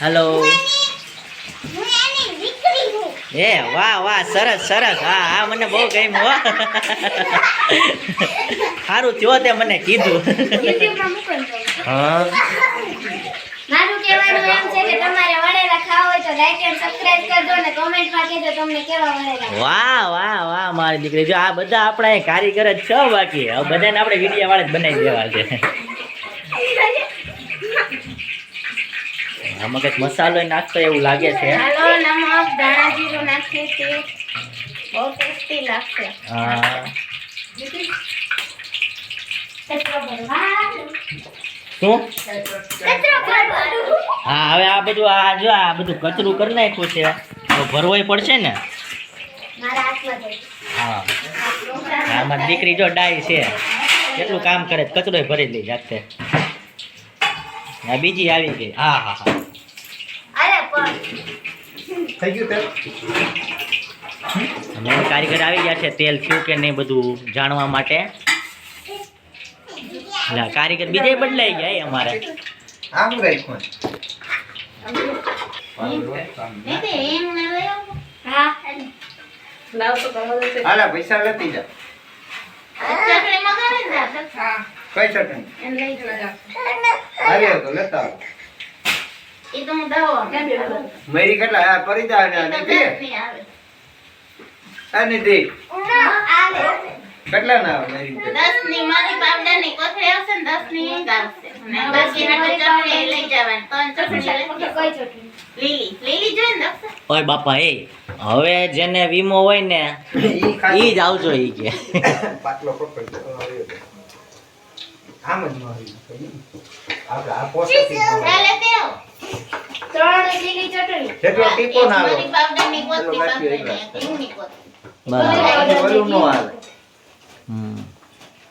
Hello એ વાહ વાહ સરસ સરસ હા હા મને બહુ ગમ્યું હો સારું થયો તે મને કીધું હા મારું કહેવાનું એમ છે કે તમારે વડેલા ખાવા હોય તો લાઈક એન્ડ સબસ્ક્રાઇબ કરજો અને કમેન્ટમાં કહેજો તમને કેવા વડેલા વાહ વાહ વાહ મારી દીકરી જો આ બધા આપણા અહીં કારીગર જ છે બાકી હવે બધાને આપણે વિડીયો વાળા જ બનાવી દેવા છે આમાં કંઈક મસાલો નાખતો એવું લાગે છે હાલો નમક ધાણા જીરું નાખીએ છીએ બહુ ટેસ્ટી લાગશે હા શું હા હવે આ બધું આ જો આ બધું કચરું કરી નાખ્યું છે તો ભરવોય પડશે ને મારા હાથમાં છે હા આમાં દીકરી જો ડાય છે કેટલું કામ કરે કચરોય ભરી લે જાતે આ બીજી આવી ગઈ હા હા હા અરે પણ થઈ ગયું તેલ અને કારીગર આવી ગયા છે તેલ થયું કે નહીં બધું જાણવા માટે એટલે કારીગર બીજે બદલાઈ ગયા એ અમારે આ હું રાખ્યું હા હાલા પૈસા લેતી જા ચટણી મગાવી ને હા કઈ ચટણી એમ લઈ જજો હાલે તો લેતા આવો. એ તો હું દઉં મેરી કેટલા આ પરી જા ને નીકળે નહીં આવે આ નીતિ આવે કેટલા ના આવે મેરી 10 ની મારી પાવડર ની કોથળી આવશે ને 10 ની હિંગ આવશે અને બાકી હાટુ ચટણી લઈ જવાની ત્રણ ચટણી લઈ કોઈ ચટણી લીલી જોઈએ ને દક્ષ ઓય બાપા એ હવે જેને વીમો હોય ને ઈ ખાલી ઈ જ આવજો ઈ કે પાટલો પકડ આમ જ મારી આપણે આ પોસ્ટ ચાલે તેઓ ત્રણ લીલી ચટણી જેટલો ટીપો ના આવે મારી પાવડર ની કોથળી પાવડર ની કોથળી બરાબર ઓલું નો આવે હમ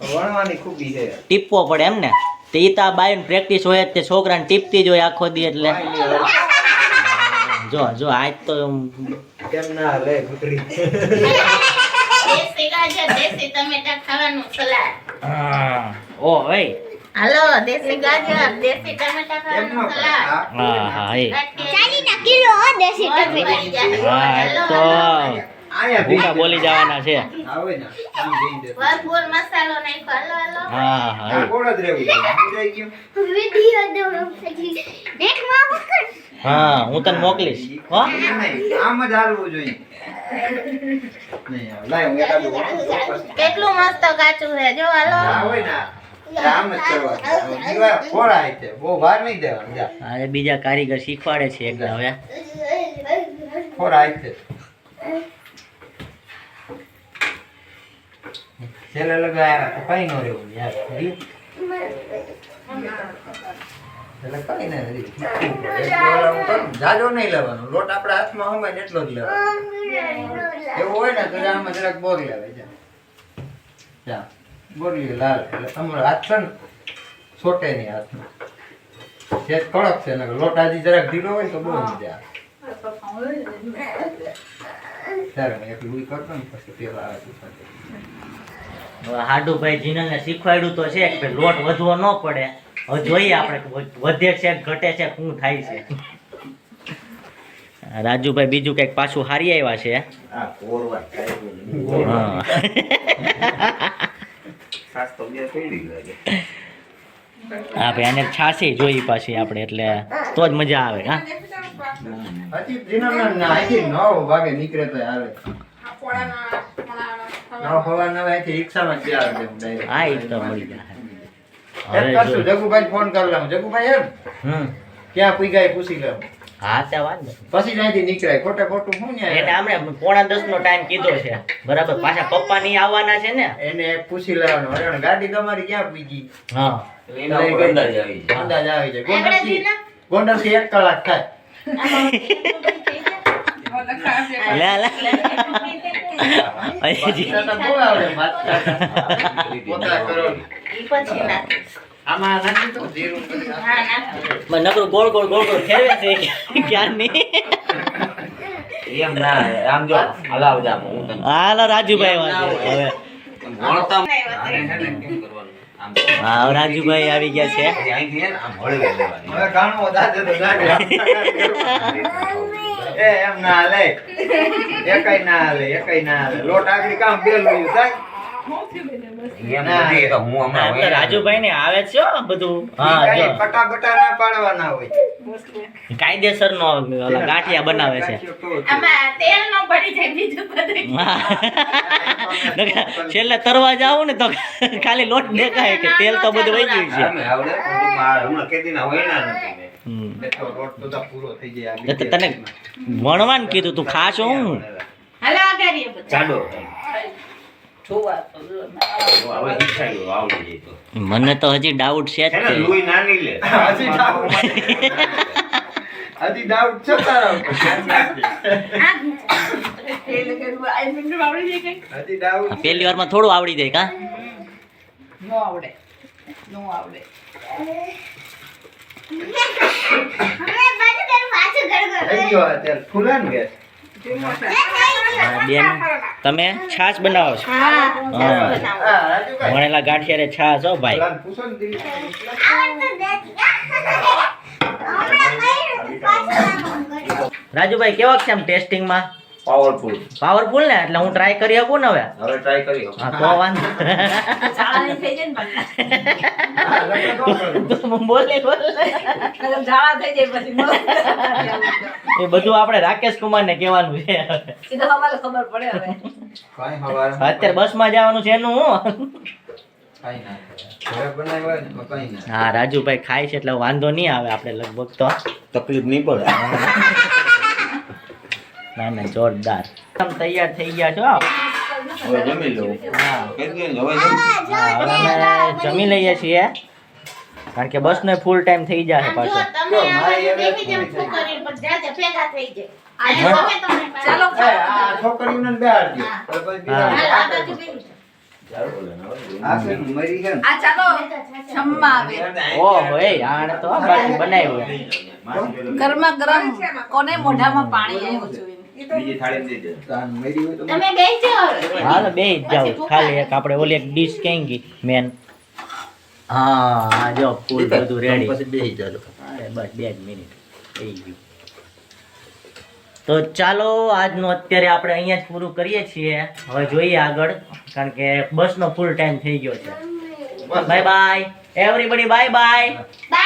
વણવાની ખૂબી છે ટીપવો પડે એમ ને તે ઈ તો આ બાયન પ્રેક્ટિસ હોય જ તે છોકરાને ટીપતી જ હોય આખો દી એટલે જો જો આજ તો કેમ ના લે ગુટડી દેશી ગાજર દેશી ટમેટા ખાવાનું સલાડ ઓ ઓય હાલો દેશી ગાજર દેશી ટમેટા કેમ નો ખાવાનું સલાડ હા હા એ 40 કિલો દેશી ટમેટા હા એ તો આયા ભૂકા બોલી જવાના છે આવે ને આમ જઈ દે ભરપૂર મસાલો નાખ્યો હાલો હાલો હા હા આ એ. કોણ જ રહેવું સમજાઈ ગયું વિડિયો દઉં પછી દેખવા મકર હા હું તને મોકલીશ હો નહીં, આમ જ હાલવું જોઈએ નહીં આવે. લાય હું એકાદું ઓછું પછી. કેટલું મસ્ત કાચું છે જો હાલો ના હોય ને આમ જ કરવાનું દીવા ફોડાય છે બહુ ભાર નહીં દેવાનું જા આજે બીજા કારીગર શીખવાડે છે એક હવે ફોડાય છે છેલ્લે લગાયા તો કઈ ન રહેવું યાર એટલે કઈ ના રહી જાજો નહીં લેવાનો લોટ આપણા હાથમાં હોય ને એટલો જ લેવાનો એવું હોય ને તો આમાં જરાક બોર લેવાય જા જા બોરી લાલ એટલે તમારો હાથ છે ને છોટે નહીં હાથમાં જે કડક છે ને લોટ આજી જરાક ઢીલો હોય તો બહુ મજા આવે ત્યારે મેં એટલું ઈ કરતો ને પછી પેલા આવે હવે હાડુભાઈ જીનલને શીખવાડ્યું તો છે કે લોટ વધવો ન પડે હવે જોઈએ આપણે વધે છે ઘટે છે શું થાય છે રાજુભાઈ બીજું કંઈક પાછું હારી આવ્યા છે આ કોરવા હા ખાસ તો બે પડી લાગે હા ભાઈ આને છાસી જોઈ પાછી આપણે એટલે તો જ મજા આવે હા હજી દિનમના ના હજી 9 વાગે નીકળે તો આવે 9 હવા 9 અહીંથી રિક્ષામાં જ આવે છે ડાયરેક્ટ હા એ તો મળી જાય એમ હવે કરશું જો. જગુભાઈ ફોન કરી લઉં જગુભાઈ એમ ક્યાં પૂગ્યા એ પૂછી લઉં હા ત્યાં વાત ને પછી ત્યાંથી નીકળાય ખોટે ખોટું શું એને ને આપણે 9:45 નો ટાઈમ કીધો છે બરાબર પાછા પપ્પા નહીં આવવાના છે ને એને એક પૂછી લેવાનું અરે ગાડી તમારી ક્યાં પૂગી હા અંદાજ આવી જાય ગોંડલથી 1 કલાક થાય લે લે હજી તો બહુ આવડે વાત પોતા કરો ઈ પછી નાખીશ આમાં નાખી તો જીરું કરી હા નાખો નકરું ગોળ ગોળ ગોળ ગોળ ફેરવે છે ક્યારની એમ ના આમ જો હલાવ જામ હું તને હાલો રાજુભાઈ વાત હવે ભણતા આને છે ને કેમ કરવાનું આમ હા રાજુભાઈ આવી ગયા છે. અહીંથી હે ને આમ હળવી લેવાની. હવે ઘણો દાદે તો જાગે. એ એમ ના હાલે. એકઈ ના હાલે. લોટ આગળ કામ પેલું થાય. એમ નથી તો હું હમણાં એટલે રાજુભાઈ ને આવે છે હો બધું. હા ઈ જો કાંઈ કટા બટા ના પાડવાના હોય. કાયદેસર નો ઓલા ગાંઠિયા બનાવે છે. આમાં તેલ ન પડી જાય બીજું બધું. છેલ્લે તરવા જાવું ને તો ખાલી લોટ દેખાય કે તેલ તો બધું વહી ગયું છે. અમે આવડે પણ હમણાં કેદીના હોય ના નથી ને. હમ. એટલો લોટ તો પૂરો થઈ જાય આ એ તો તને વણવાનું કીધું તું ખાશો હું હાલો આગાડીએ બધું. ચાલો હવે શીખાયું આવડી જાય તો મને તો હજી ડાઉટ છે જ છે ને તે. લોહી નાની લે હજી ડાઉટ છે તારા ઉપર. હજી ડાઉટ પહેલી વારમાં થોડું આવડી જાય કા થઈ ગયો આ તેલ ફૂલે ને ગેસ. બેન તમે છાશ બનાવો છો હા હા. હા રાજુભાઈ વણેલા ગાંઠિયા રે છાશ હો ભાઈ. પેલાને પૂછો ને દિલીપ. રાજુભાઈ કેવા છે આમ ટેસ્ટિંગ માં પાવરફુલ પાવરફુલ ને એટલે હું ટ્રાય કરી શકું ને હવે હવે ટ્રાય કરી હા તો વાંધો બોલે એ બધું આપણે રાકેશ કુમાર ને કહેવાનું છે કાંઈ હવારે અત્યારે બસ માં જવાનું છે એનું હું કાંઈ ના ઘરે બનાવ્યા હોય ને તો કાંઈ ના. હા રાજુભાઈ ખાય છે એટલે વાંધો નહીં આવે આપણે લગભગ તો તકલીફ નહીં પડે ના ના જોરદાર આમ તૈયાર થઈ ગયા છો હવે જમી લઉં હા કહી દે ને હવે જમી. હા, હવે અમે જમી લઈએ છીએ કારણ કે બસ નો ફૂલ ટાઈમ થઈ જશે જો પાછો તમે આ બાજુ બેસી જાઓ છોકરીઓ પર જાજે ભેગા થઈ જાય આજે તમે તમને ચાલો એ, આ છોકરીઓને બેહાડજો. તો પછી બીજા હા. આ બાજુ બેસી જાઓ. ચાલો બોલે ને હવે આ છે ને મરી છે ને. ઓહો એ આણે તો આ બાજુ બનાવ્યું ગરમા ગરમ કોને મોઢામાં પાણી આવ્યું જોઈએ બીજી થાળી દઈ દે તાન મરી હોય તો તમે બેસી જાઓ હવે. હાલો બે જ જાવ ખાલી એક આપણે ઓલી એક ડીશ ક્યાં ગઈ મેન હા હા જો ફૂલ બધું રેડી પછી બેસી જાજો બસ 2 જ મિનિટ થઈ ગયું તો ચાલો આજનું અત્યારે આપણે અહીંયા જ પૂરું કરીએ છીએ હવે જોઈએ આગળ કારણ કે બસનો ફૂલ ટાઈમ થઈ ગયો છે bye bye everybody bye bye bye